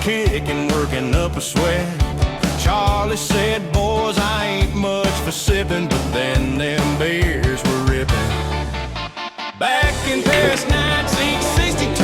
kicking, working up a sweat. Charlie said, boys, I ain't much for sipping, but then them beers were ripping. Back in Paris, 1962,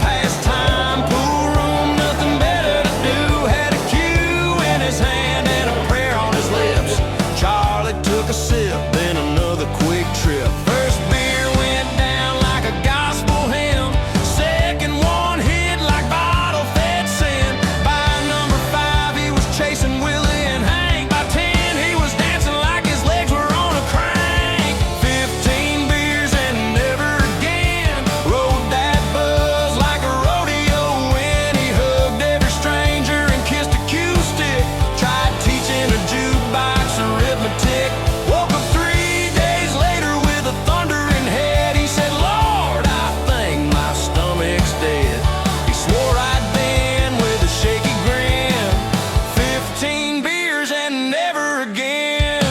pastime, pool room, nothing better to do. Had a cue in his hand and a prayer on his lips. Charlie took a sip, then another quick trip. First beer went down like a gospel hymn. Second one hit like bottle-fed sin. By number 5, he was chasing Willie and Hank. By 10, he was dancing like his legs were on a crank. 15 beers and never again. Rode that buzz like a rodeo when he hugged every stranger and kissed a Q-stick. Tried teaching a jukebox arithmetic. Woke up 3 days later with a thundering head. He said, Lord, I think my stomach's dead. He swore right then with a shaky grin. 15 beers and never again.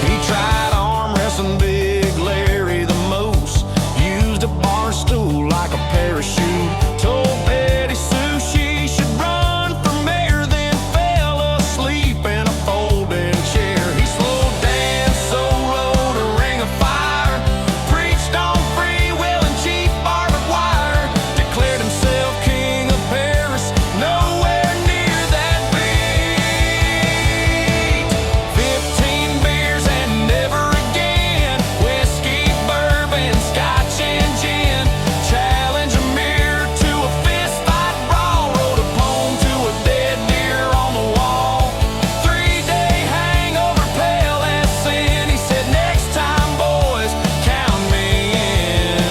He tried arm wrestling Big Larry the most. Used a bar stool like a parachute. Told Betty Sue she should run for mayor, then fell asleep in a folding chair. He slowed down solo to Ring of Fire. Preached on free will and cheap barbed wire. Declared himself king of Paris, nowhere near that beat. 15 beers and never again. Whiskey, bourbon, scotch and gin. Challenge a mirror to a fist fight brawl. Wrote a poem to a dead deer on the wall. 3-day hangover, pale as sin. He said, next time, boys, count me in.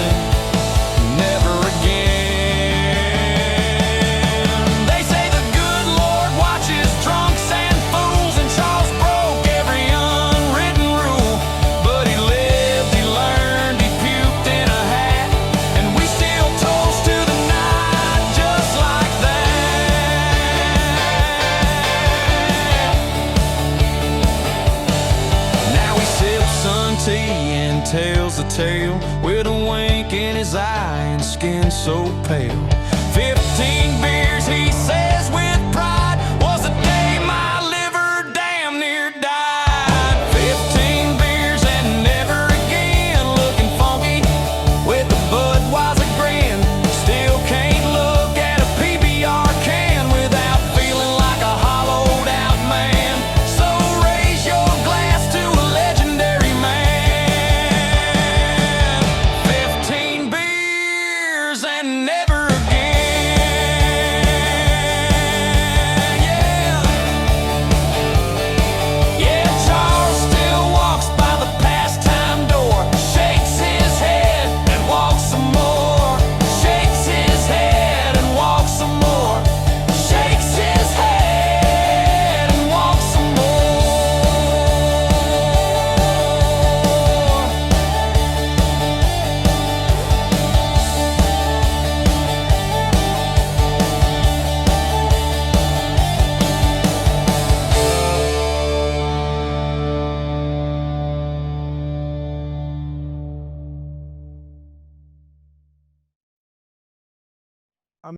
Never again. They say the good Lord watches drunks and fools, and Charles broke every unwritten rule. But he lived, he learned, he puked in a hat, and we still toast to the night just like that. Now he sips sun tea and tells the tale with a wink in his eye and skin so pale. 15 beers, he said.